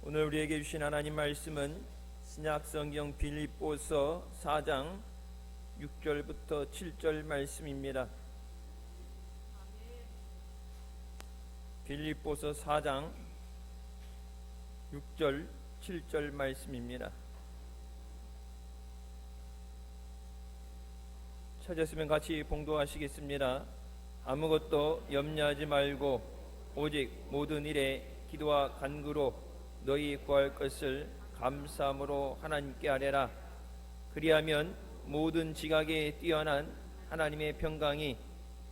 오늘 우리에게 주신 하나님 말씀은 신약성경 빌립보서 4장 6절부터 7절 말씀입니다. 빌립보서 4장 6절 7절 말씀입니다. 찾았으면 같이 봉독하시겠습니다. 아무것도 염려하지 말고 오직 모든 일에 기도와 간구로 너희 구할 것을 감사함으로 하나님께 아뢰라. 그리하면 모든 지각에 뛰어난 하나님의 평강이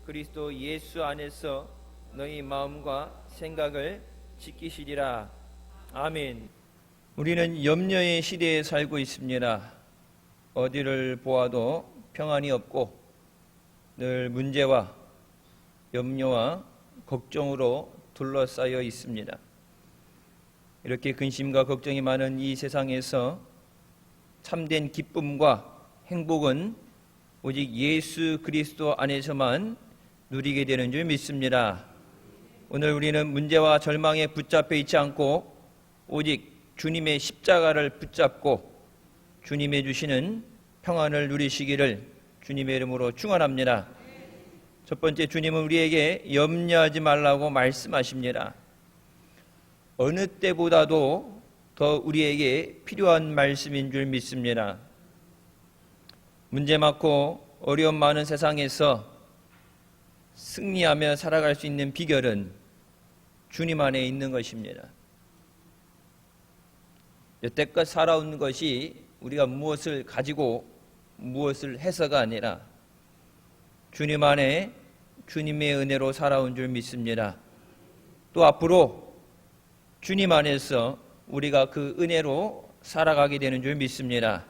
그리스도 예수 안에서 너희 마음과 생각을 지키시리라. 아멘. 우리는 염려의 시대에 살고 있습니다. 어디를 보아도 평안이 없고 늘 문제와 염려와 걱정으로 둘러싸여 있습니다. 이렇게 근심과 걱정이 많은 이 세상에서 참된 기쁨과 행복은 오직 예수 그리스도 안에서만 누리게 되는 줄 믿습니다. 오늘 우리는 문제와 절망에 붙잡혀 있지 않고 오직 주님의 십자가를 붙잡고 주님의 주시는 평안을 누리시기를 주님의 이름으로 축원합니다. 첫 번째, 주님은 우리에게 염려하지 말라고 말씀하십니다. 어느 때보다도 더 우리에게 필요한 말씀인 줄 믿습니다. 문제 많고 어려움 많은 세상에서 승리하며 살아갈 수 있는 비결은 주님 안에 있는 것입니다. 여태껏 살아온 것이 우리가 무엇을 가지고 무엇을 해서가 아니라 주님 안에 주님의 은혜로 살아온 줄 믿습니다. 또 앞으로 주님 안에서 우리가 그 은혜로 살아가게 되는 줄 믿습니다.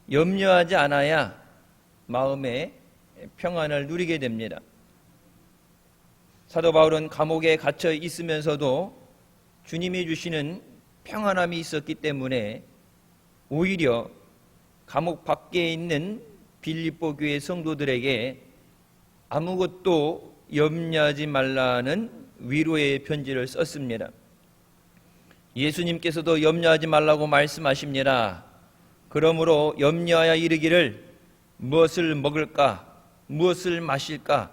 염려하지 않아야 마음에 평안을 누리게 됩니다. 사도 바울은 감옥에 갇혀 있으면서도 주님이 주시는 평안함이 있었기 때문에 오히려 감옥 밖에 있는 빌립보 교회 성도들에게 아무것도 염려하지 말라는 위로의 편지를 썼습니다. 예수님께서도 염려하지 말라고 말씀하십니다. 그러므로 염려하여 이르기를 무엇을 먹을까, 무엇을 마실까,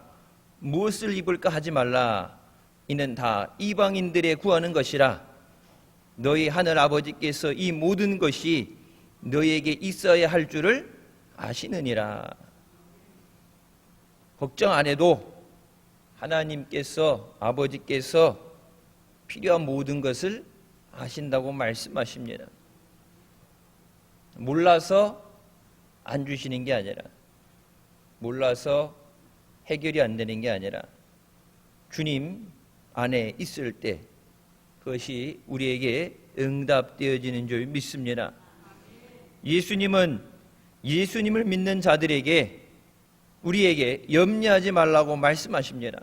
무엇을 입을까 하지 말라. 이는 다 이방인들의 구하는 것이라. 너희 하늘 아버지께서 이 모든 것이 너희에게 있어야 할 줄을 아시느니라. 걱정 안 해도 하나님께서, 아버지께서 필요한 모든 것을 아신다고 말씀하십니다. 몰라서 안 주시는 게 아니라, 몰라서 해결이 안 되는 게 아니라 주님 안에 있을 때 그것이 우리에게 응답되어지는 줄 믿습니다. 예수님은 예수님을 믿는 자들에게, 우리에게 염려하지 말라고 말씀하십니다.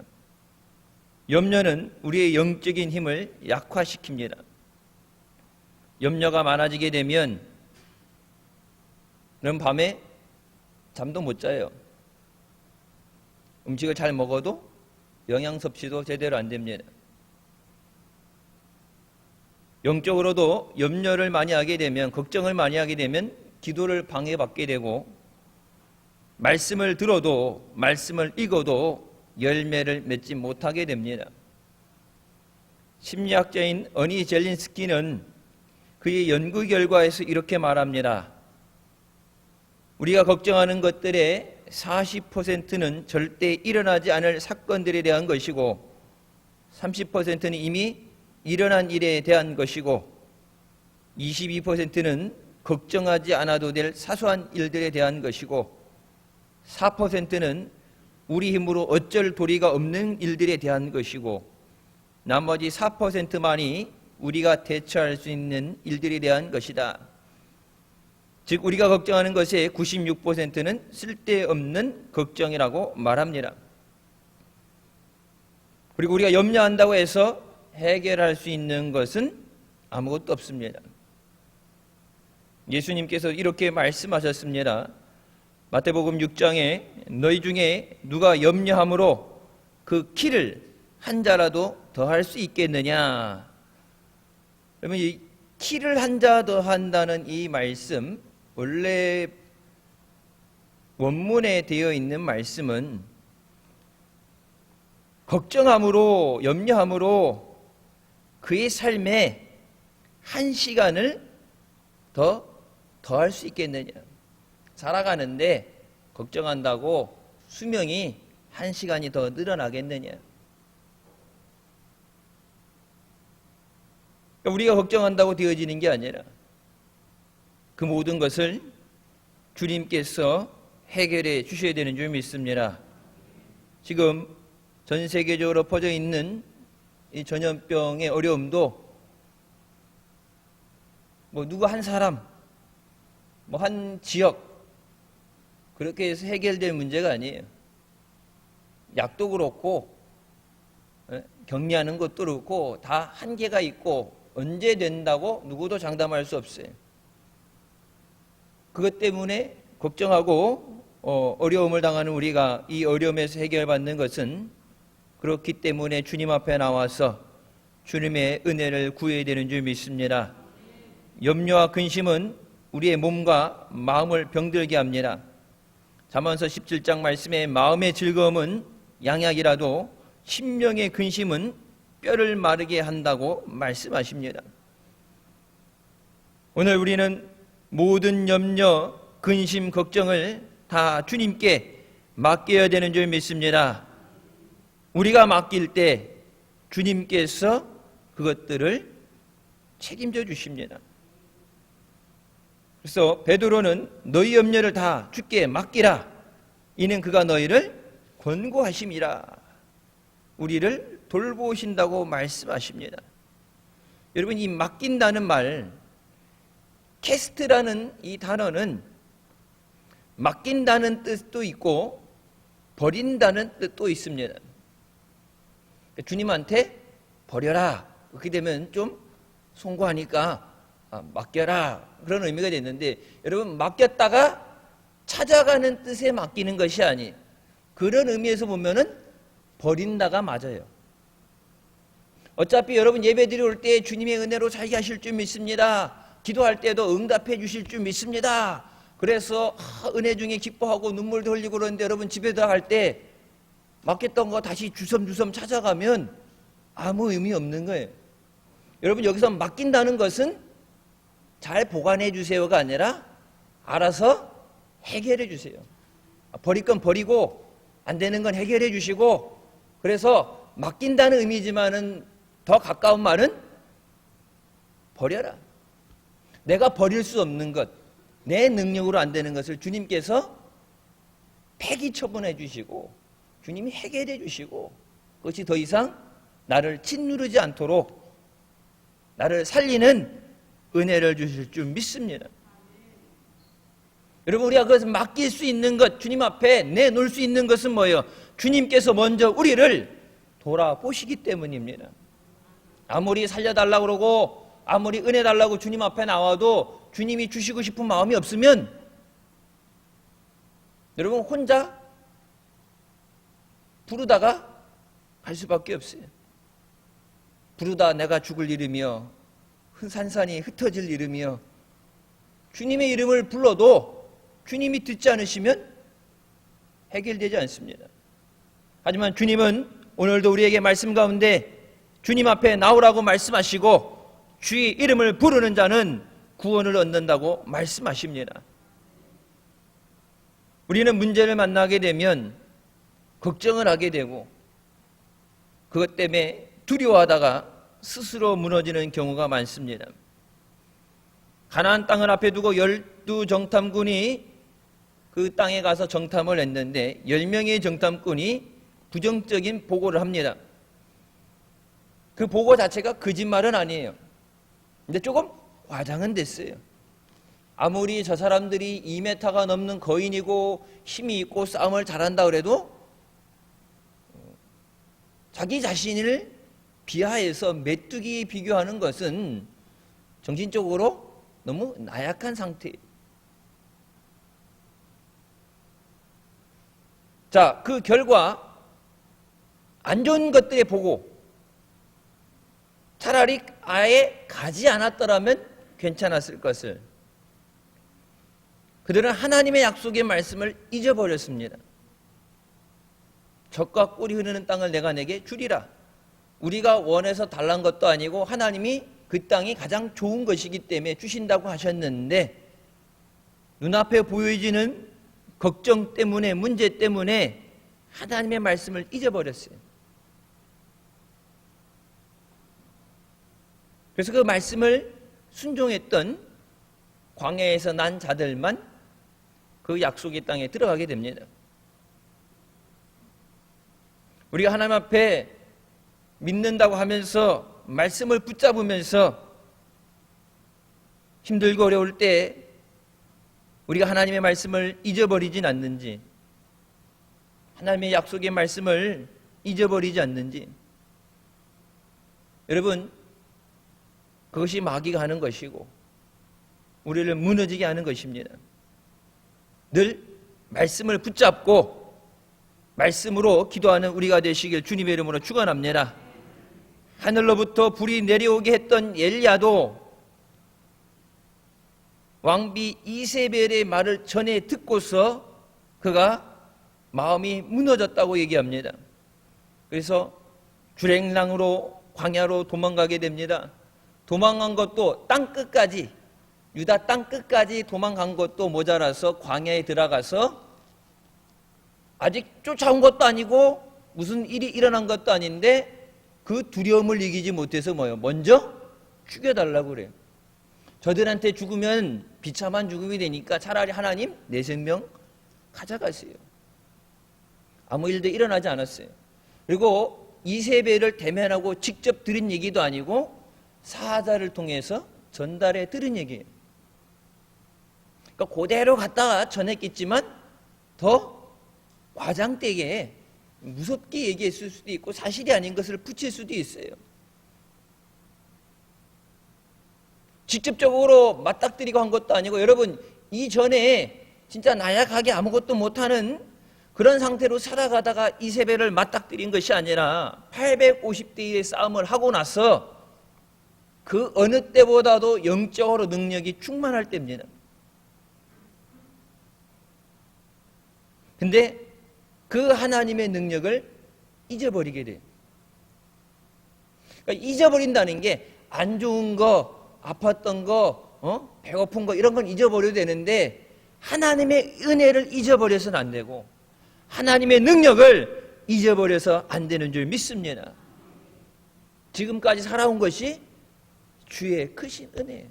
염려는 우리의 영적인 힘을 약화시킵니다. 염려가 많아지게 되면 그럼 밤에 잠도 못 자요. 음식을 잘 먹어도 영양 섭취도 제대로 안 됩니다. 영적으로도 염려를 많이 하게 되면, 걱정을 많이 하게 되면 기도를 방해받게 되고, 말씀을 들어도, 말씀을 읽어도 열매를 맺지 못하게 됩니다. 심리학자인 어니 젤린스키는 그의 연구 결과에서 이렇게 말합니다. 우리가 걱정하는 것들의 40%는 절대 일어나지 않을 사건들에 대한 것이고 30%는 이미 일어난 일에 대한 것이고 22%는 걱정하지 않아도 될 사소한 일들에 대한 것이고 4%는 우리 힘으로 어쩔 도리가 없는 일들에 대한 것이고 나머지 4%만이 우리가 대처할 수 있는 일들에 대한 것이다. 즉 우리가 걱정하는 것의 96%는 쓸데없는 걱정이라고 말합니다. 그리고 우리가 염려한다고 해서 해결할 수 있는 것은 아무것도 없습니다. 예수님께서 이렇게 말씀하셨습니다. 마태복음 6장에 너희 중에 누가 염려함으로 그 키를 한 자라도 더 할 수 있겠느냐. 그러면 이 키를 한 자 더 한다는 이 말씀, 원래 원문에 되어 있는 말씀은 걱정함으로, 염려함으로 그의 삶에 한 시간을 더할 수 있겠느냐. 살아가는데 걱정한다고 수명이 한 시간이 더 늘어나겠느냐. 우리가 걱정한다고 되어지는 게 아니라 그 모든 것을 주님께서 해결해 주셔야 되는 줄 믿습니다. 지금 전 세계적으로 퍼져 있는 이 전염병의 어려움도 누구 한 사람, 한 지역 그렇게 해서 해결될 문제가 아니에요. 약도 그렇고 격리하는 것도 그렇고 다 한계가 있고 언제 된다고 누구도 장담할 수 없어요. 그것 때문에 걱정하고 어려움을 당하는 우리가 이 어려움에서 해결받는 것은 그렇기 때문에 주님 앞에 나와서 주님의 은혜를 구해야 되는 줄 믿습니다. 염려와 근심은 우리의 몸과 마음을 병들게 합니다. 잠언서 17장 말씀에 마음의 즐거움은 양약이라도 심령의 근심은 뼈를 마르게 한다고 말씀하십니다. 오늘 우리는 모든 염려, 근심, 걱정을 다 주님께 맡겨야 되는 줄 믿습니다. 우리가 맡길 때 주님께서 그것들을 책임져 주십니다. 그래서 베드로는 너희 염려를 다 주께 맡기라. 이는 그가 너희를 권고하심이라. 우리를 돌보신다고 말씀하십니다. 여러분, 이 맡긴다는 말, 캐스트라는 이 단어는 맡긴다는 뜻도 있고 버린다는 뜻도 있습니다. 주님한테 버려라. 그렇게 되면 좀 송구하니까 맡겨라. 그런 의미가 됐는데, 여러분, 맡겼다가 찾아가는 뜻에 맡기는 것이 아니, 그런 의미에서 보면은 버린다가 맞아요. 어차피 여러분 예배드리 올 때 주님의 은혜로 살게 하실 줄 믿습니다. 기도할 때도 응답해 주실 줄 믿습니다. 그래서 은혜 중에 기뻐하고 눈물도 흘리고 그러는데 여러분 집에 들어갈 때 맡겼던 거 다시 주섬주섬 찾아가면 아무 의미 없는 거예요. 여러분, 여기서 맡긴다는 것은 잘 보관해 주세요가 아니라 알아서 해결해 주세요. 버릴 건 버리고 안 되는 건 해결해 주시고, 그래서 맡긴다는 의미지만은 더 가까운 말은 버려라. 내가 버릴 수 없는 것, 내 능력으로 안 되는 것을 주님께서 폐기 처분해 주시고 주님이 해결해 주시고, 그것이 더 이상 나를 짓누르지 않도록 나를 살리는 은혜를 주실 줄 믿습니다. 여러분, 우리가 그것을 맡길 수 있는 것, 주님 앞에 내놓을 수 있는 것은 뭐예요? 주님께서 먼저 우리를 돌아보시기 때문입니다. 아무리 살려달라고 그러고 아무리 은혜 달라고 주님 앞에 나와도 주님이 주시고 싶은 마음이 없으면 여러분 혼자 부르다가 갈 수밖에 없어요. 부르다 내가 죽을 이름이여, 산산이 흩어질 이름이여. 주님의 이름을 불러도 주님이 듣지 않으시면 해결되지 않습니다. 하지만 주님은 오늘도 우리에게 말씀 가운데 주님 앞에 나오라고 말씀하시고 주의 이름을 부르는 자는 구원을 얻는다고 말씀하십니다. 우리는 문제를 만나게 되면 걱정을 하게 되고 그것 때문에 두려워하다가 스스로 무너지는 경우가 많습니다. 가나안 땅을 앞에 두고 12정탐꾼이 그 땅에 가서 정탐을 했는데 10명의 정탐꾼이 부정적인 보고를 합니다. 그 보고 자체가 거짓말은 아니에요. 근데 조금 과장은 됐어요. 아무리 저 사람들이 2m가 넘는 거인이고 힘이 있고 싸움을 잘한다 그래도 자기 자신을 비하해서 메뚜기 비교하는 것은 정신적으로 너무 나약한 상태예요. 자, 그 결과 안 좋은 것들의 보고, 차라리 아예 가지 않았더라면 괜찮았을 것을 그들은 하나님의 약속의 말씀을 잊어버렸습니다. 젖과 꿀이 흐르는 땅을 내가 내게 주리라. 우리가 원해서 달란 것도 아니고 하나님이 그 땅이 가장 좋은 것이기 때문에 주신다고 하셨는데 눈앞에 보여지는 걱정 때문에 문제 때문에 하나님의 말씀을 잊어버렸어요. 그래서 그 말씀을 순종했던 광야에서 난 자들만 그 약속의 땅에 들어가게 됩니다. 우리가 하나님 앞에 믿는다고 하면서 말씀을 붙잡으면서 힘들고 어려울 때 우리가 하나님의 말씀을 잊어버리진 않는지, 하나님의 약속의 말씀을 잊어버리지 않는지, 여러분, 그것이 마귀가 하는 것이고 우리를 무너지게 하는 것입니다. 늘 말씀을 붙잡고 말씀으로 기도하는 우리가 되시길 주님의 이름으로 축원합니다. 하늘로부터 불이 내려오게 했던 엘리야도 왕비 이세벨의 말을 전해 듣고서 그가 마음이 무너졌다고 얘기합니다. 그래서 주랭랑으로 광야로 도망가게 됩니다. 도망간 것도 땅끝까지, 유다 땅끝까지 도망간 것도 모자라서 광야에 들어가서 아직 쫓아온 것도 아니고 무슨 일이 일어난 것도 아닌데 그 두려움을 이기지 못해서 뭐예요? 먼저 죽여달라고 그래요. 저들한테 죽으면 비참한 죽음이 되니까 차라리 하나님 내 생명 가져가세요. 아무 일도 일어나지 않았어요. 그리고 이세벨을 대면하고 직접 들은 얘기도 아니고 사자를 통해서 전달해 들은 얘기예요. 그러니까 그대로 갔다가 전했겠지만 더 과장되게 무섭게 얘기했을 수도 있고 사실이 아닌 것을 붙일 수도 있어요. 직접적으로 맞닥뜨리고 한 것도 아니고 여러분 이전에 진짜 나약하게 아무것도 못하는 그런 상태로 살아가다가 이세벨을 맞닥뜨린 것이 아니라 850대 1의 싸움을 하고 나서 그 어느 때보다도 영적으로 능력이 충만할 때입니다. 근데 그 하나님의 능력을 잊어버리게 돼요. 그러니까 잊어버린다는 게 안 좋은 거, 아팠던 거, 배고픈 거 이런 건 잊어버려도 되는데 하나님의 은혜를 잊어버려서는 안 되고 하나님의 능력을 잊어버려서 안 되는 줄 믿습니다. 지금까지 살아온 것이 주의 크신 은혜예요.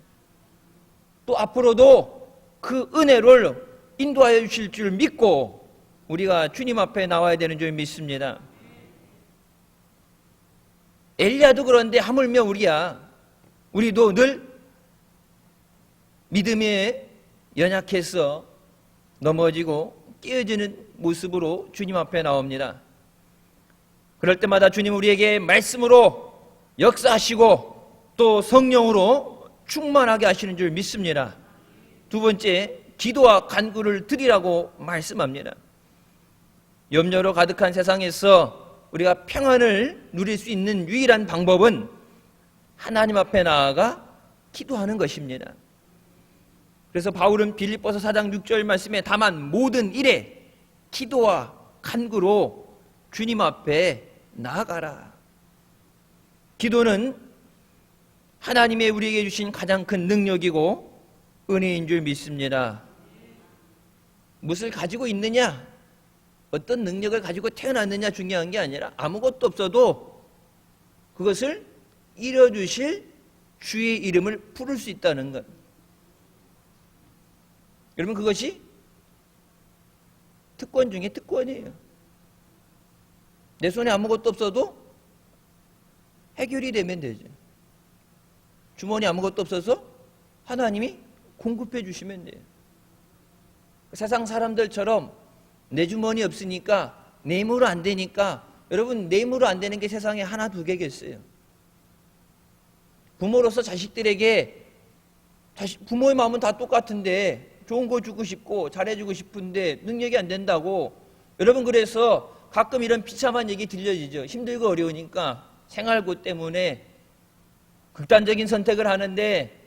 또 앞으로도 그 은혜를 인도하여 주실 줄 믿고 우리가 주님 앞에 나와야 되는 줄 믿습니다. 엘리야도 그런데 하물며 우리도 늘 믿음에 연약해서 넘어지고 깨어지는 모습으로 주님 앞에 나옵니다. 그럴 때마다 주님 우리에게 말씀으로 역사하시고 또 성령으로 충만하게 하시는 줄 믿습니다. 두 번째, 기도와 간구를 드리라고 말씀합니다. 염려로 가득한 세상에서 우리가 평안을 누릴 수 있는 유일한 방법은 하나님 앞에 나아가 기도하는 것입니다. 그래서 바울은 빌립보서 4장 6절 말씀에 다만 모든 일에 기도와 간구로 주님 앞에 나아가라. 기도는 하나님의 우리에게 주신 가장 큰 능력이고 은혜인 줄 믿습니다. 무엇을 가지고 있느냐, 어떤 능력을 가지고 태어났느냐 중요한 게 아니라 아무것도 없어도 그것을 이뤄주실 주의 이름을 부를 수 있다는 것. 여러분 그것이 특권 중에 특권이에요. 내 손에 아무것도 없어도 해결이 되면 되죠. 주머니 아무것도 없어서 하나님이 공급해 주시면 돼요. 세상 사람들처럼 내 주머니 없으니까 내 힘으로 안 되니까 여러분 내 힘으로 안 되는 게 세상에 하나 두 개겠어요. 부모로서 자식들에게 부모의 마음은 다 똑같은데 좋은 거 주고 싶고 잘해주고 싶은데 능력이 안 된다고. 여러분 그래서 가끔 이런 비참한 얘기 들려지죠. 힘들고 어려우니까 생활고 때문에 극단적인 선택을 하는데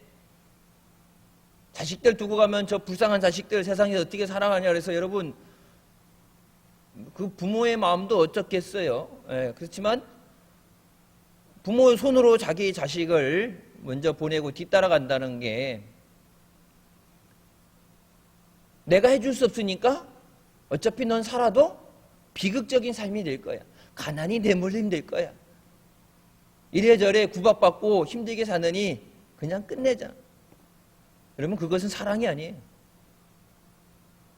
자식들 두고 가면 저 불쌍한 자식들 세상에서 어떻게 살아가냐 그래서 여러분 그 부모의 마음도 어쩌겠어요. 예, 그렇지만 부모의 손으로 자기 자식을 먼저 보내고 뒤따라간다는 게 내가 해줄 수 없으니까 어차피 넌 살아도 비극적인 삶이 될 거야. 가난이 내몰림 될 거야. 이래저래 구박받고 힘들게 사느니 그냥 끝내자. 여러분 그것은 사랑이 아니에요.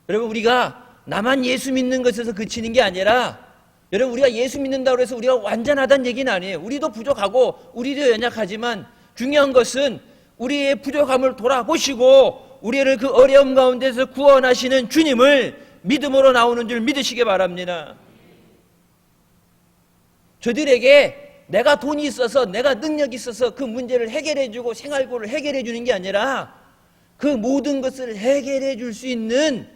여러분 우리가 나만 예수 믿는 것에서 그치는 게 아니라 여러분 우리가 예수 믿는다고 해서 우리가 완전하다는 얘기는 아니에요. 우리도 부족하고 우리도 연약하지만 중요한 것은 우리의 부족함을 돌아보시고 우리를 그 어려움 가운데서 구원하시는 주님을 믿음으로 나오는 줄 믿으시기 바랍니다. 저들에게 내가 돈이 있어서 내가 능력이 있어서 그 문제를 해결해주고 생활고를 해결해주는 게 아니라 그 모든 것을 해결해 줄 수 있는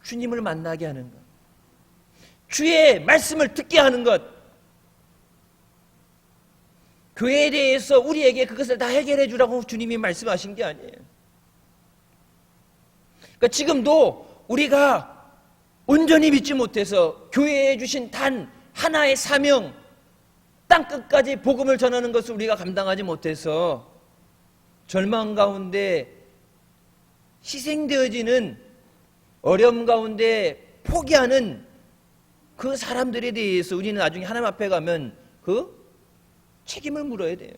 주님을 만나게 하는 것, 주의 말씀을 듣게 하는 것, 교회에 대해서 우리에게 그것을 다 해결해 주라고 주님이 말씀하신 게 아니에요. 그러니까 지금도 우리가 온전히 믿지 못해서 교회에 주신 단 하나의 사명, 땅끝까지 복음을 전하는 것을 우리가 감당하지 못해서 절망 가운데 희생되어지는 어려움 가운데 포기하는 그 사람들에 대해서 우리는 나중에 하나님 앞에 가면 그 책임을 물어야 돼요.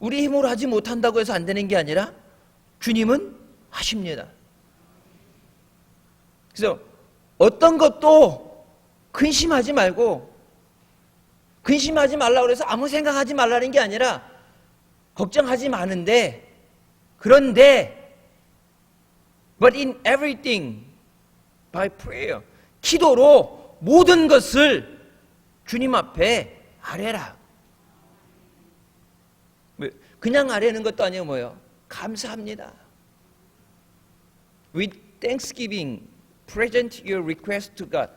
우리 힘으로 하지 못한다고 해서 안 되는 게 아니라 주님은 하십니다. 그래서 어떤 것도 근심하지 말고, 근심하지 말라고 해서 아무 생각하지 말라는 게 아니라 걱정하지 마는데, 그런데 but in everything by prayer, 기도로 모든 것을 주님 앞에 아뢰라. 그냥 아뢰는 것도 아니에요. 뭐예요? 감사합니다. With thanksgiving, present your request to God.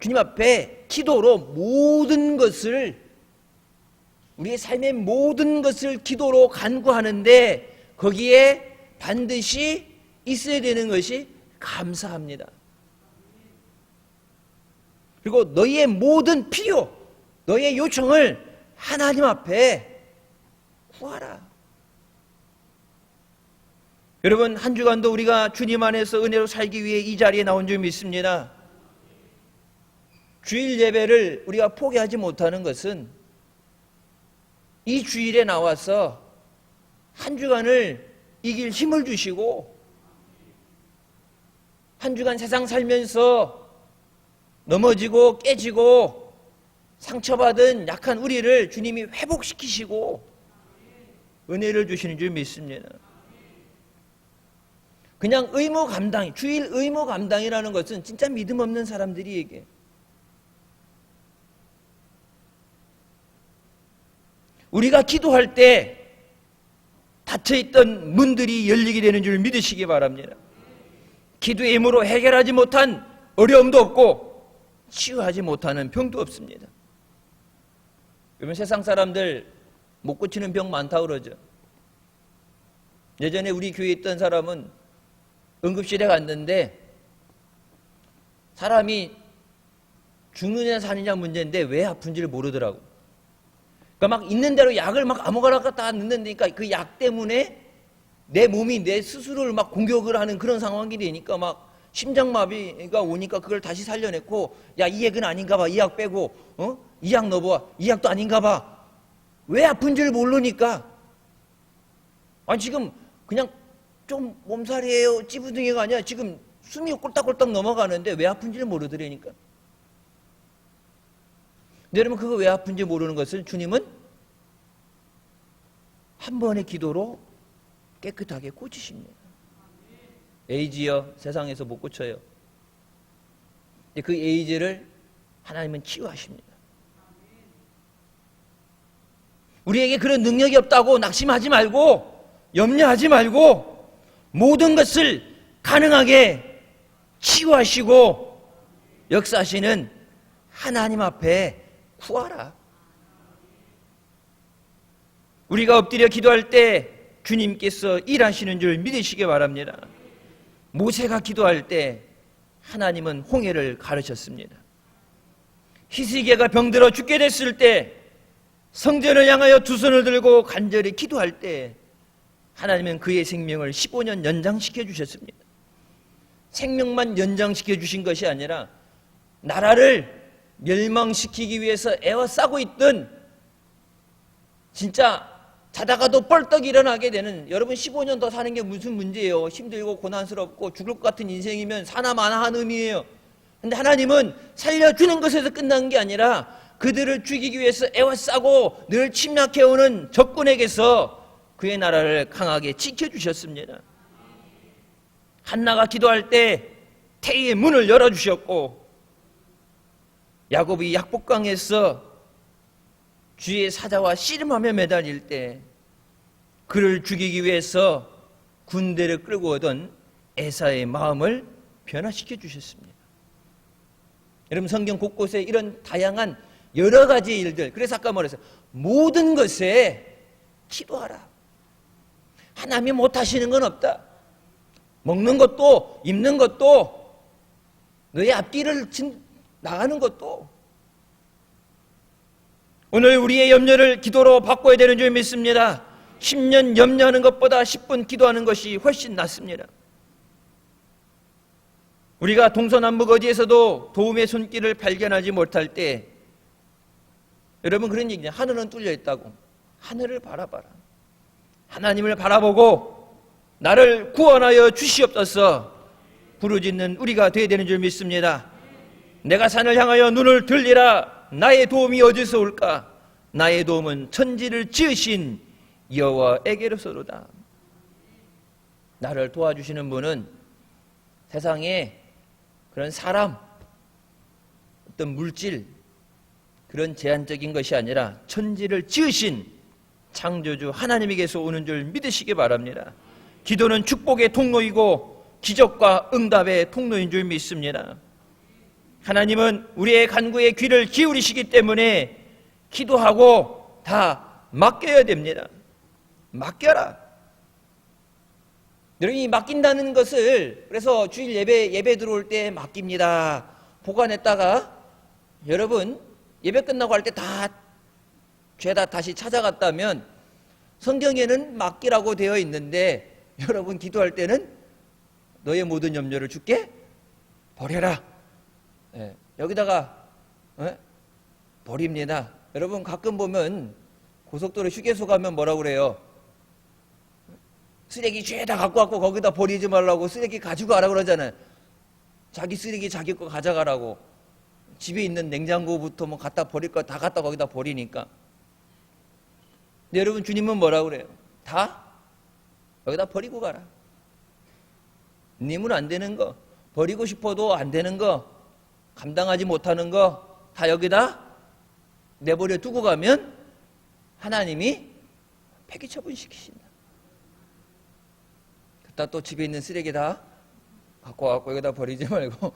주님 앞에 기도로 모든 것을, 우리의 삶의 모든 것을 기도로 간구하는데 거기에 반드시 있어야 되는 것이 감사합니다. 그리고 너희의 모든 필요, 너희의 요청을 하나님 앞에 구하라. 여러분, 한 주간도 우리가 주님 안에서 은혜로 살기 위해 이 자리에 나온 줄 믿습니다. 주일 예배를 우리가 포기하지 못하는 것은 이 주일에 나와서 한 주간을 이길 힘을 주시고, 한 주간 세상 살면서 넘어지고 깨지고 상처받은 약한 우리를 주님이 회복시키시고 은혜를 주시는 줄 믿습니다. 그냥 의무 감당, 주일 의무 감당이라는 것은 진짜 믿음 없는 사람들이 얘기해. 우리가 기도할 때 닫혀있던 문들이 열리게 되는 줄 믿으시기 바랍니다. 기도의 힘으로 해결하지 못한 어려움도 없고 치유하지 못하는 병도 없습니다. 여러분, 세상 사람들 못 고치는 병 많다고 그러죠. 예전에 우리 교회에 있던 사람은 응급실에 갔는데 사람이 죽느냐 사느냐 문제인데 왜 아픈지를 모르더라고. 그러니까 막 있는 대로 약을 막 아무거나 갖다 넣는다니까 그 약 때문에 내 몸이 내 스스로를 막 공격을 하는 그런 상황이 되니까 막 심장마비가 오니까 그걸 다시 살려냈고, 야, 이 약은 아닌가 봐, 이 약 빼고, 이 약 넣어봐, 이 약도 아닌가 봐. 왜 아픈지를 모르니까. 아니 지금 그냥 좀 몸살이에요, 찌부둥이가 아니야. 지금 숨이 꼴딱꼴딱 넘어가는데 왜 아픈지를 모르더라니까. 근데 여러분, 그거 왜 아픈지 모르는 것을 주님은 한 번의 기도로 깨끗하게 고치십니다. 에이즈요, 세상에서 못 고쳐요. 그 에이즈를 하나님은 치유하십니다. 우리에게 그런 능력이 없다고 낙심하지 말고 염려하지 말고 모든 것을 가능하게 치유하시고 역사하시는 하나님 앞에 구하라. 우리가 엎드려 기도할 때 주님께서 일하시는 줄 믿으시기 바랍니다. 모세가 기도할 때 하나님은 홍해를 가르쳤습니다. 히스기야가 병들어 죽게 됐을 때 성전을 향하여 두 손을 들고 간절히 기도할 때 하나님은 그의 생명을 15년 연장시켜 주셨습니다. 생명만 연장시켜 주신 것이 아니라 나라를 멸망시키기 위해서 애워싸고 있던, 진짜 자다가도 뻘떡 일어나게 되는, 여러분 15년 더 사는 게 무슨 문제예요? 힘들고 고난스럽고 죽을 것 같은 인생이면 사나 마나 하는 의미예요. 근데 하나님은 살려주는 것에서 끝난 게 아니라 그들을 죽이기 위해서 애워싸고 늘 침략해오는 적군에게서 그의 나라를 강하게 지켜주셨습니다. 한나가 기도할 때 태의 문을 열어주셨고, 야곱이 약복강에서 주의 사자와 씨름하며 매달릴 때 그를 죽이기 위해서 군대를 끌고 오던 에사의 마음을 변화시켜 주셨습니다. 여러분, 성경 곳곳에 이런 다양한 여러 가지 일들, 그래서 아까 말했어요. 모든 것에 기도하라. 하나님이 못하시는 건 없다. 먹는 것도 입는 것도 너의 앞길을 나가는 것도, 오늘 우리의 염려를 기도로 바꿔야 되는 줄 믿습니다. 10년 염려하는 것보다 10분 기도하는 것이 훨씬 낫습니다. 우리가 동서남북 어디에서도 도움의 손길을 발견하지 못할 때, 여러분 그런 얘기냐, 하늘은 뚫려 있다고. 하늘을 바라봐라. 하나님을 바라보고 나를 구원하여 주시옵소서 부르짖는 우리가 되어야 되는 줄 믿습니다. 내가 산을 향하여 눈을 들리라. 나의 도움이 어디서 올까? 나의 도움은 천지를 지으신 여호와에게로서로다. 나를 도와주시는 분은 세상에 그런 사람, 어떤 물질, 그런 제한적인 것이 아니라 천지를 지으신 창조주 하나님에게서 오는 줄 믿으시기 바랍니다. 기도는 축복의 통로이고 기적과 응답의 통로인 줄 믿습니다. 하나님은 우리의 간구에 귀를 기울이시기 때문에 기도하고 다 맡겨야 됩니다. 맡겨라. 여러분이 맡긴다는 것을, 그래서 주일 예배 들어올 때 맡깁니다. 보관했다가 여러분 예배 끝나고 할 때 다 죄다 다시 찾아갔다면, 성경에는 맡기라고 되어 있는데 여러분 기도할 때는 너의 모든 염려를 주께 버려라. 여기다가 버립니다. 여러분 가끔 보면 고속도로 휴게소 가면 뭐라고 그래요? 쓰레기 죄다 갖고 왔고 거기다 버리지 말라고, 쓰레기 가지고 가라고 그러잖아요. 자기 쓰레기 자기 거 가져가라고. 집에 있는 냉장고부터 뭐 갖다 버릴 거 다 갖다 거기다 버리니까. 근데 여러분 주님은 뭐라고 그래요? 다 여기다 버리고 가라. 님은 안 되는 거, 버리고 싶어도 안 되는 거, 감당하지 못하는 거 다 여기다 내버려 두고 가면 하나님이 폐기 처분시키신다. 그따 또 집에 있는 쓰레기 다 갖고 와갖고 여기다 버리지 말고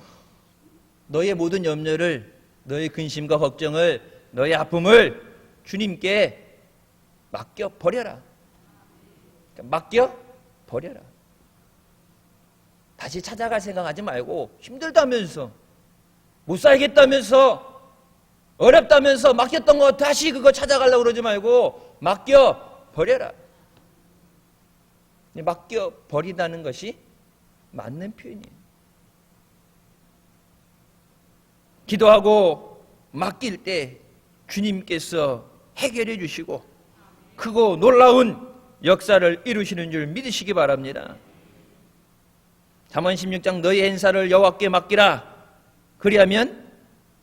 너의 모든 염려를, 너의 근심과 걱정을, 너의 아픔을 주님께 맡겨 버려라. 맡겨 버려라. 다시 찾아갈 생각하지 말고, 힘들다면서, 못 살겠다면서, 어렵다면서 맡겼던 거 다시 그거 찾아가려고 그러지 말고 맡겨 버려라. 맡겨 버리다는 것이 맞는 표현이에요. 기도하고 맡길 때 주님께서 해결해 주시고 크고 놀라운 역사를 이루시는 줄 믿으시기 바랍니다. 잠언 16장 너희 행사를 여호와께 맡기라. 그리하면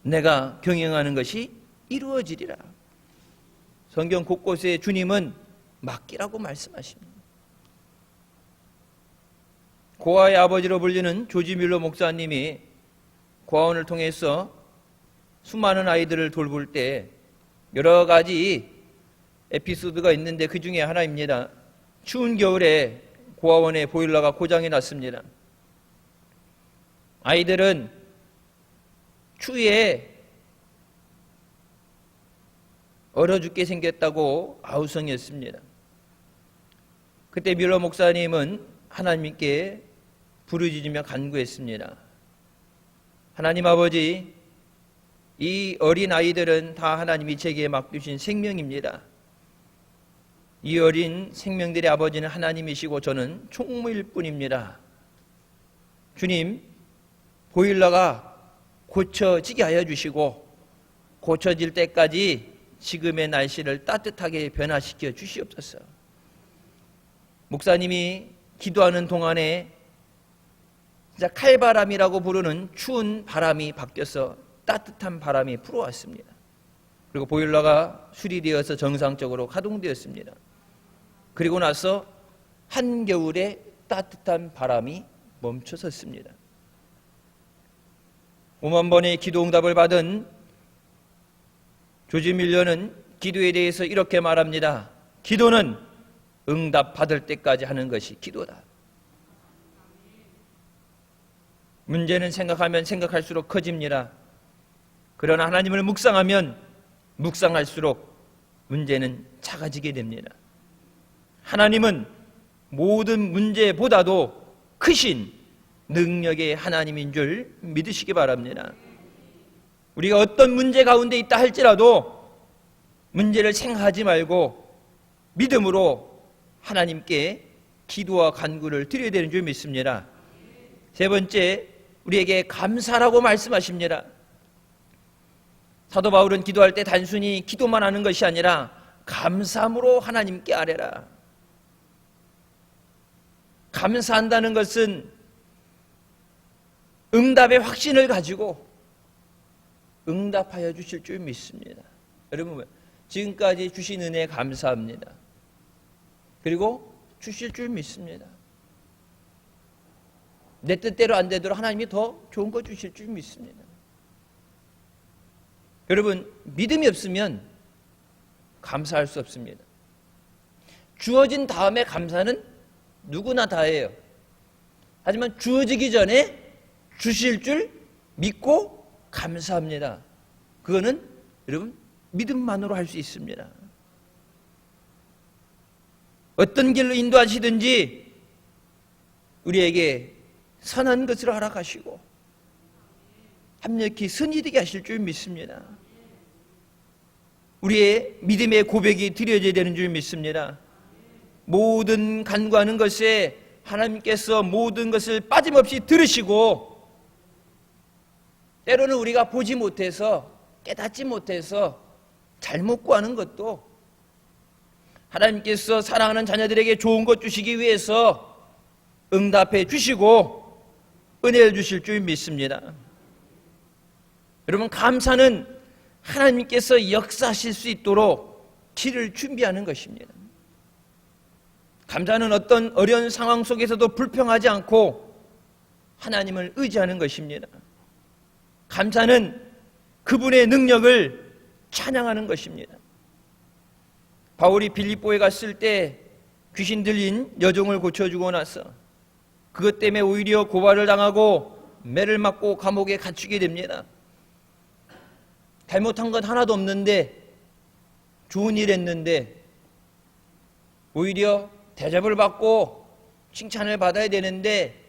내가 경영하는 것이 이루어지리라. 성경 곳곳에 주님은 맡기라고 말씀하십니다. 고아의 아버지로 불리는 조지 뮬러 목사님이 고아원을 통해서 수많은 아이들을 돌볼 때 여러 가지 에피소드가 있는데 그 중에 하나입니다. 추운 겨울에 고아원의 보일러가 고장이 났습니다. 아이들은 추위에 얼어 죽게 생겼다고 아우성이었습니다. 그때 뮬러 목사님은 하나님께 부르짖으며 간구했습니다. 하나님 아버지, 이 어린 아이들은 다 하나님이 제게 맡기신 생명입니다. 이 어린 생명들의 아버지는 하나님이시고 저는 총무일 뿐입니다. 주님, 보일러가 고쳐지게 하여 주시고 고쳐질 때까지 지금의 날씨를 따뜻하게 변화시켜 주시옵소서. 목사님이 기도하는 동안에 진짜 칼바람이라고 부르는 추운 바람이 바뀌어서 따뜻한 바람이 불어왔습니다. 그리고 보일러가 수리되어서 정상적으로 가동되었습니다. 그리고 나서 한겨울에 따뜻한 바람이 멈춰섰습니다. 5만 번의 기도 응답을 받은 조지 밀러는 기도에 대해서 이렇게 말합니다. 기도는 응답 받을 때까지 하는 것이 기도다. 문제는 생각하면 생각할수록 커집니다. 그러나 하나님을 묵상하면 묵상할수록 문제는 작아지게 됩니다. 하나님은 모든 문제보다도 크신 능력의 하나님인 줄 믿으시기 바랍니다. 우리가 어떤 문제 가운데 있다 할지라도 문제를 생각하지 말고 믿음으로 하나님께 기도와 간구를 드려야 되는 줄 믿습니다. 세 번째, 우리에게 감사라고 말씀하십니다. 사도 바울은 기도할 때 단순히 기도만 하는 것이 아니라 감사함으로 하나님께 아뢰라. 감사한다는 것은 응답의 확신을 가지고 응답하여 주실 줄 믿습니다. 여러분, 지금까지 주신 은혜에 감사합니다. 그리고 주실 줄 믿습니다. 내 뜻대로 안 되도록 하나님이 더 좋은 거 주실 줄 믿습니다. 여러분, 믿음이 없으면 감사할 수 없습니다. 주어진 다음에 감사는 누구나 다 해요. 하지만 주어지기 전에 주실 줄 믿고 감사합니다. 그거는 여러분 믿음만으로 할 수 있습니다. 어떤 길로 인도하시든지 우리에게 선한 것을 허락하시고 합력히 선이 되게 하실 줄 믿습니다. 우리의 믿음의 고백이 드려져야 되는 줄 믿습니다. 모든 간구하는 것에 하나님께서 모든 것을 빠짐없이 들으시고 때로는 우리가 보지 못해서 깨닫지 못해서 잘못 구하는 것도 하나님께서 사랑하는 자녀들에게 좋은 것 주시기 위해서 응답해 주시고 은혜를 주실 줄 믿습니다. 여러분, 감사는 하나님께서 역사하실 수 있도록 길을 준비하는 것입니다. 감사는 어떤 어려운 상황 속에서도 불평하지 않고 하나님을 의지하는 것입니다. 감사는 그분의 능력을 찬양하는 것입니다. 바울이 빌립보에 갔을 때 귀신 들린 여종을 고쳐주고 나서 그것 때문에 오히려 고발을 당하고 매를 맞고 감옥에 갇히게 됩니다. 잘못한 건 하나도 없는데 좋은 일 했는데 오히려 대접을 받고 칭찬을 받아야 되는데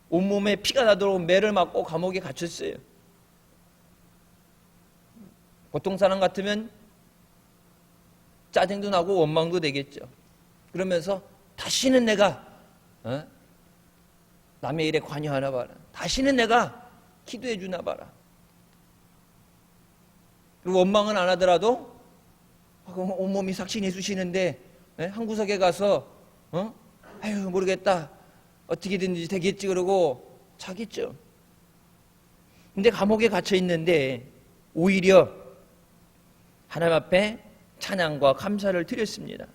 온몸에 피가 나도록 매를 맞고 감옥에 갇혔어요. 보통 사람 같으면 짜증도 나고 원망도 되겠죠. 그러면서 다시는 내가 남의 일에 관여하나 봐라. 다시는 내가 기도해 주나 봐라. 그리고 원망은 안 하더라도 온몸이 삭신이 쑤시는데 한 구석에 가서 아유 모르겠다 어떻게든지 되겠지 그러고 자겠죠. 근데 감옥에 갇혀 있는데 오히려 하나님 앞에 찬양과 감사를 드렸습니다.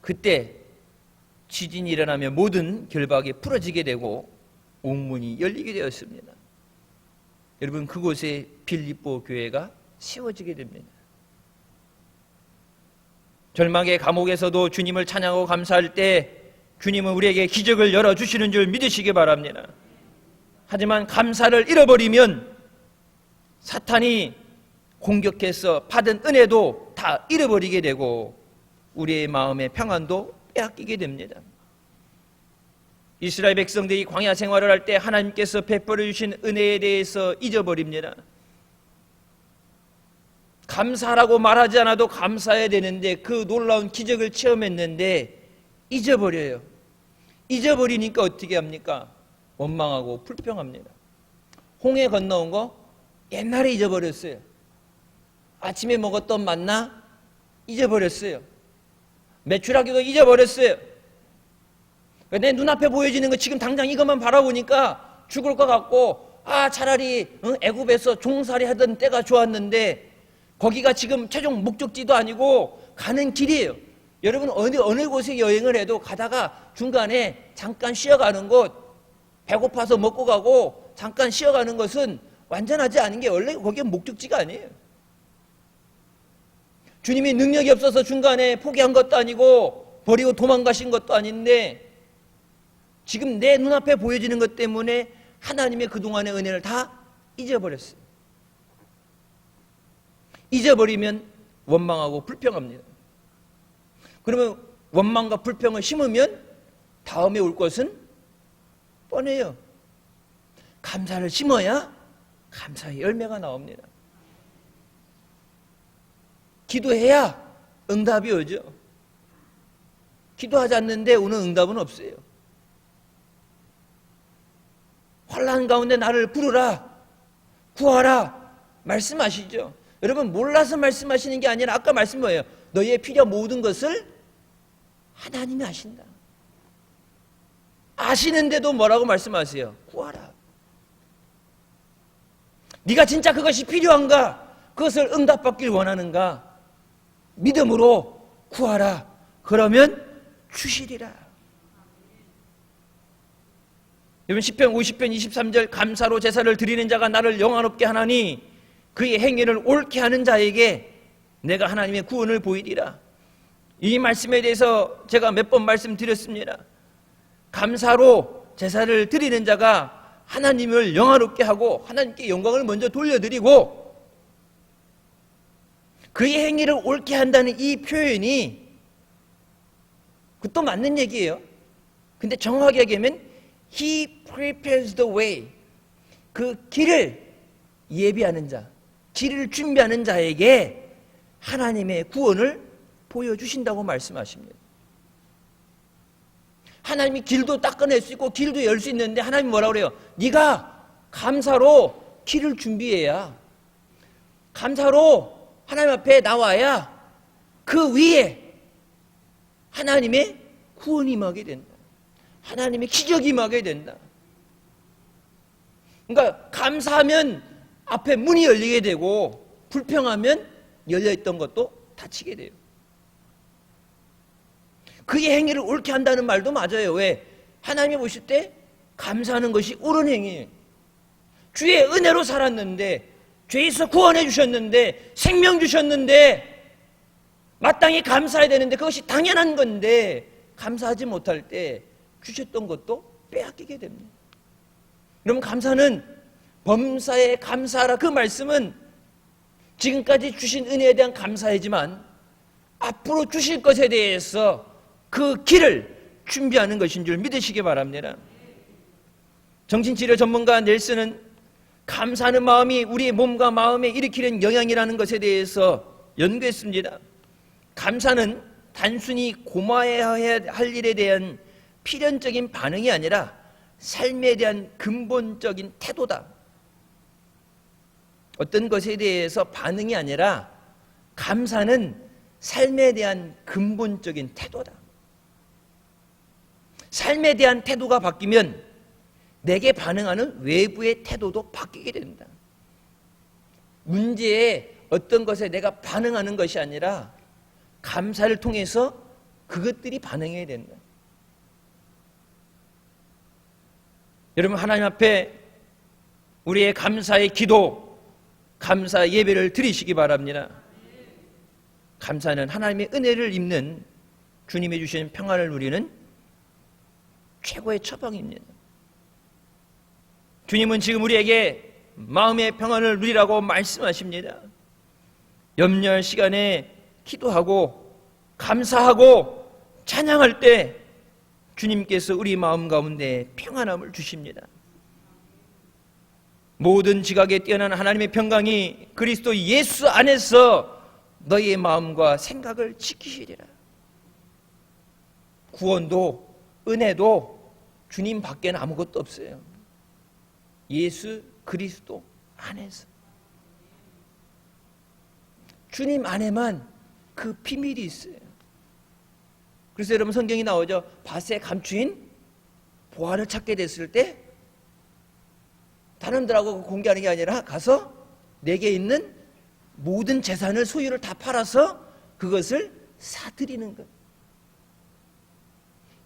그때 지진이 일어나며 모든 결박이 풀어지게 되고 옥문이 열리게 되었습니다. 여러분, 그곳에 빌립보 교회가 세워지게 됩니다. 절망의 감옥에서도 주님을 찬양하고 감사할 때 주님은 우리에게 기적을 열어주시는 줄 믿으시기 바랍니다. 하지만 감사를 잃어버리면 사탄이 공격해서 받은 은혜도 다 다 잃어버리게 되고 우리의 마음의 평안도 빼앗기게 됩니다. 이스라엘 백성들이 광야 생활을 할 때 하나님께서 베풀어 주신 은혜에 대해서 잊어버립니다. 감사라고 말하지 않아도 감사해야 되는데 그 놀라운 기적을 체험했는데 잊어버려요. 잊어버리니까 어떻게 합니까? 원망하고 불평합니다. 홍해 건너온 거 옛날에 잊어버렸어요. 아침에 먹었던 만나 잊어버렸어요. 메추라기도 잊어버렸어요. 내 눈앞에 보여지는 거 지금 당장 이것만 바라보니까 죽을 것 같고 차라리 애굽에서 종살이 하던 때가 좋았는데 거기가 지금 최종 목적지도 아니고 가는 길이에요. 여러분 어느 곳에 여행을 해도 가다가 중간에 잠깐 쉬어가는 곳, 배고파서 먹고 가고 잠깐 쉬어가는 것은 완전하지 않은 게 원래 거기가 목적지가 아니에요. 주님이 능력이 없어서 중간에 포기한 것도 아니고 버리고 도망가신 것도 아닌데 지금 내 눈앞에 보여지는 것 때문에 하나님의 그동안의 은혜를 다 잊어버렸어요. 잊어버리면 원망하고 불평합니다. 그러면 원망과 불평을 심으면 다음에 올 것은 뻔해요. 감사를 심어야 감사의 열매가 나옵니다. 기도해야 응답이 오죠. 기도하지 않는데 오는 응답은 없어요. 환난 가운데 나를 부르라, 구하라 말씀하시죠. 여러분 몰라서 말씀하시는 게 아니라 아까 말씀 뭐예요? 너희의 필요 모든 것을 하나님이 아신다. 아시는데도 뭐라고 말씀하세요? 구하라. 네가 진짜 그것이 필요한가? 그것을 응답받길 원하는가? 믿음으로 구하라. 그러면 주시리라. 여러분 시편 50편 23절 감사로 제사를 드리는 자가 나를 영화롭게 하나니 그의 행위를 옳게 하는 자에게 내가 하나님의 구원을 보이리라. 이 말씀에 대해서 제가 몇 번 말씀드렸습니다. 감사로 제사를 드리는 자가 하나님을 영화롭게 하고 하나님께 영광을 먼저 돌려드리고 그의 행위를 옳게 한다는 이 표현이 그것도 맞는 얘기예요. 근데 정확하게 얘기하면 He prepares the way. 그 길을 예비하는 자, 길을 준비하는 자에게 하나님의 구원을 보여주신다고 말씀하십니다. 하나님이 길도 닦아낼 수 있고 길도 열 수 있는데 하나님이 뭐라고 그래요? 네가 감사로 길을 준비해야, 감사로 하나님 앞에 나와야 그 위에 하나님의 구원이 임하게 된다. 하나님의 기적이 임하게 된다. 그러니까 감사하면 앞에 문이 열리게 되고 불평하면 열려있던 것도 닫히게 돼요. 그의 행위를 옳게 한다는 말도 맞아요. 왜? 하나님이 보실 때 감사하는 것이 옳은 행위예요. 주의 은혜로 살았는데, 죄에서 구원해 주셨는데, 생명 주셨는데 마땅히 감사해야 되는데 그것이 당연한 건데 감사하지 못할 때 주셨던 것도 빼앗기게 됩니다. 그럼 감사는 범사에 감사하라, 그 말씀은 지금까지 주신 은혜에 대한 감사이지만 앞으로 주실 것에 대해서 그 길을 준비하는 것인 줄 믿으시기 바랍니다. 정신치료 전문가 넬슨은 감사하는 마음이 우리의 몸과 마음에 일으키는 영향이라는 것에 대해서 연구했습니다. 감사는 단순히 고마워해야 할 일에 대한 필연적인 반응이 아니라 삶에 대한 근본적인 태도다. 어떤 것에 대해서 반응이 아니라 감사는 삶에 대한 근본적인 태도다. 삶에 대한 태도가 바뀌면 내게 반응하는 외부의 태도도 바뀌게 된다. 문제에 어떤 것에 내가 반응하는 것이 아니라 감사를 통해서 그것들이 반응해야 된다. 여러분 하나님 앞에 우리의 감사의 기도, 감사 예배를 드리시기 바랍니다. 감사는 하나님의 은혜를 입는, 주님이 주신 평안을 누리는 최고의 처방입니다. 주님은 지금 우리에게 마음의 평안을 누리라고 말씀하십니다. 염려할 시간에 기도하고 감사하고 찬양할 때 주님께서 우리 마음 가운데 평안함을 주십니다. 모든 지각에 뛰어난 하나님의 평강이 그리스도 예수 안에서 너희의 마음과 생각을 지키시리라. 구원도 은혜도 주님 밖에는 아무것도 없어요. 예수 그리스도 안에서, 주님 안에만 그 비밀이 있어요. 그래서 여러분 성경이 나오죠. 밭에 감추인 보화를 찾게 됐을 때 다른 들하고 공개하는 게 아니라 가서 내게 있는 모든 재산을, 소유를 다 팔아서 그것을 사드리는 것.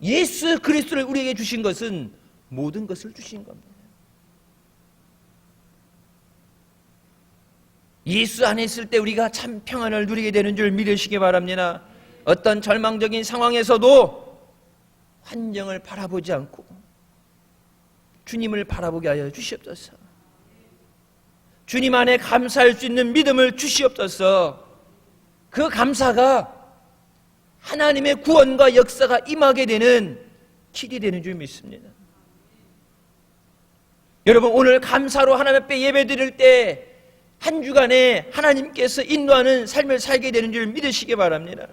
예수 그리스도를 우리에게 주신 것은 모든 것을 주신 겁니다. 예수 안에 있을 때 우리가 참 평안을 누리게 되는 줄 믿으시기 바랍니다. 어떤 절망적인 상황에서도 환경을 바라보지 않고 주님을 바라보게 하여 주시옵소서. 주님 안에 감사할 수 있는 믿음을 주시옵소서. 그 감사가 하나님의 구원과 역사가 임하게 되는 길이 되는 줄 믿습니다. 여러분, 오늘 감사로 하나님 앞에 예배 드릴 때 한 주간에 하나님께서 인도하는 삶을 살게 되는 줄 믿으시기 바랍니다.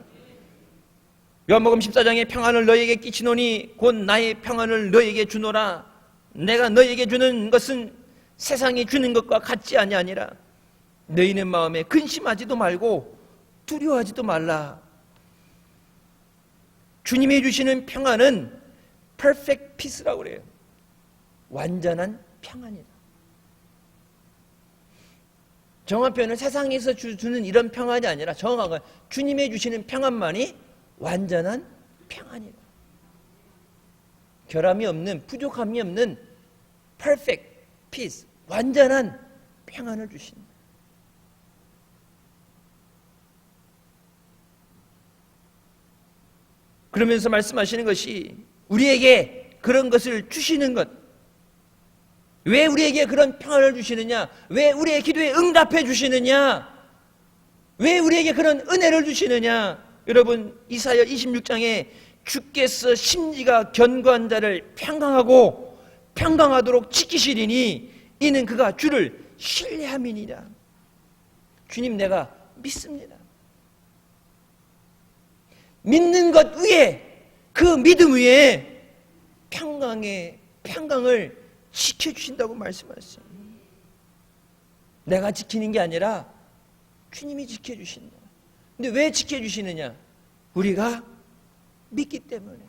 요한복음 14장에 평안을 너희에게 끼치노니 곧 나의 평안을 너희에게 주노라. 내가 너희에게 주는 것은 세상이 주는 것과 같지 아니하니라. 너희는 마음에 근심하지도 말고 두려워하지도 말라. 주님이 주시는 평안은 perfect peace라고 그래요. 완전한 평안이다. 정확한 표현은 세상에서 주는 이런 평안이 아니라 정확한 건 주님이 주시는 평안만이 완전한 평안이다. 결함이 없는, 부족함이 없는 perfect peace, 완전한 평안을 주신다. 그러면서 말씀하시는 것이 우리에게 그런 것을 주시는 것. 왜 우리에게 그런 평안을 주시느냐? 왜 우리의 기도에 응답해 주시느냐? 왜 우리에게 그런 은혜를 주시느냐? 여러분, 이사야 26장에 주께서 심지가 견고한 자를 평강하고 평강하도록 지키시리니 이는 그가 주를 신뢰함이니라. 주님, 내가 믿습니다. 믿는 것 위에, 그 믿음 위에 평강을 지켜주신다고 말씀하셨어요. 내가 지키는 게 아니라 주님이 지켜주신다. 근데 왜 지켜주시느냐? 우리가 믿기 때문에.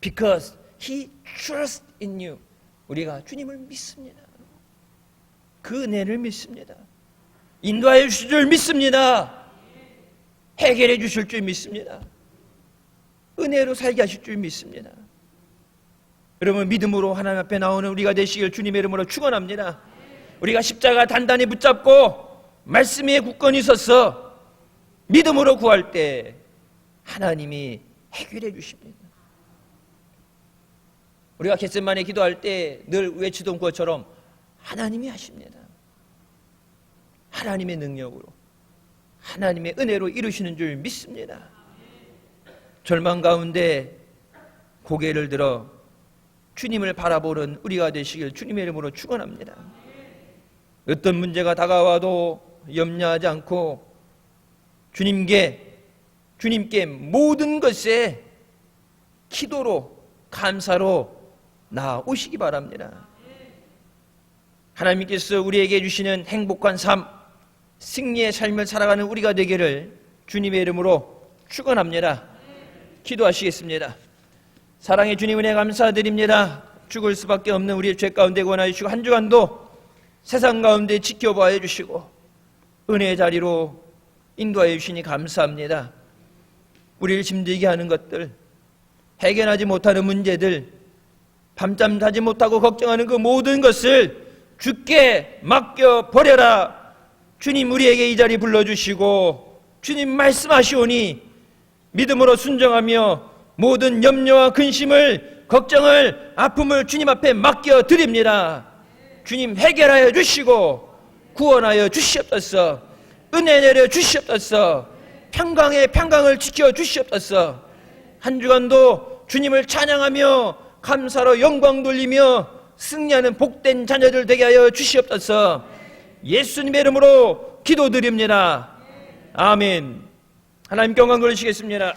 Because He trusts in you. 우리가 주님을 믿습니다. 그 은혜를 믿습니다. 인도하여 주실 줄 믿습니다. 해결해 주실 줄 믿습니다. 은혜로 살게 하실 줄 믿습니다. 여러분, 믿음으로 하나님 앞에 나오는 우리가 되시길 주님의 이름으로 축원합니다. 우리가 십자가 단단히 붙잡고 말씀 위에 굳건히 서서 믿음으로 구할 때 하나님이 해결해 주십니다. 우리가 겟세마네 기도할 때 늘 외치던 것처럼 하나님이 하십니다. 하나님의 능력으로, 하나님의 은혜로 이루시는 줄 믿습니다. 절망 가운데 고개를 들어 주님을 바라보는 우리가 되시길 주님의 이름으로 축원합니다. 어떤 문제가 다가와도 염려하지 않고 주님께 모든 것에 기도로, 감사로 나아오시기 바랍니다. 하나님께서 우리에게 주시는 행복한 삶, 승리의 삶을 살아가는 우리가 되기를 주님의 이름으로 축원합니다. 기도하시겠습니다. 사랑의 주님, 은혜 감사드립니다. 죽을 수밖에 없는 우리의 죄 가운데 권하여 주시고 한 주간도 세상 가운데 지켜봐 주시고 은혜의 자리로 인도하여 주시니 감사합니다. 우리를 힘들게 하는 것들, 해결하지 못하는 문제들, 밤잠 자지 못하고 걱정하는 그 모든 것을 주께 맡겨버려라. 주님, 우리에게 이 자리 불러주시고 주님 말씀하시오니 믿음으로 순종하며 모든 염려와 근심을, 걱정을, 아픔을 주님 앞에 맡겨드립니다. 주님, 해결하여 주시고 구원하여 주시옵소서. 은혜 내려 주시옵소서. 평강의 평강을 지켜 주시옵소서. 한 주간도 주님을 찬양하며 감사로 영광 돌리며 승리하는 복된 자녀들 되게 하여 주시옵소서. 예수님의 이름으로 기도드립니다. 아멘. 하나님께 영광 돌리시겠습니다.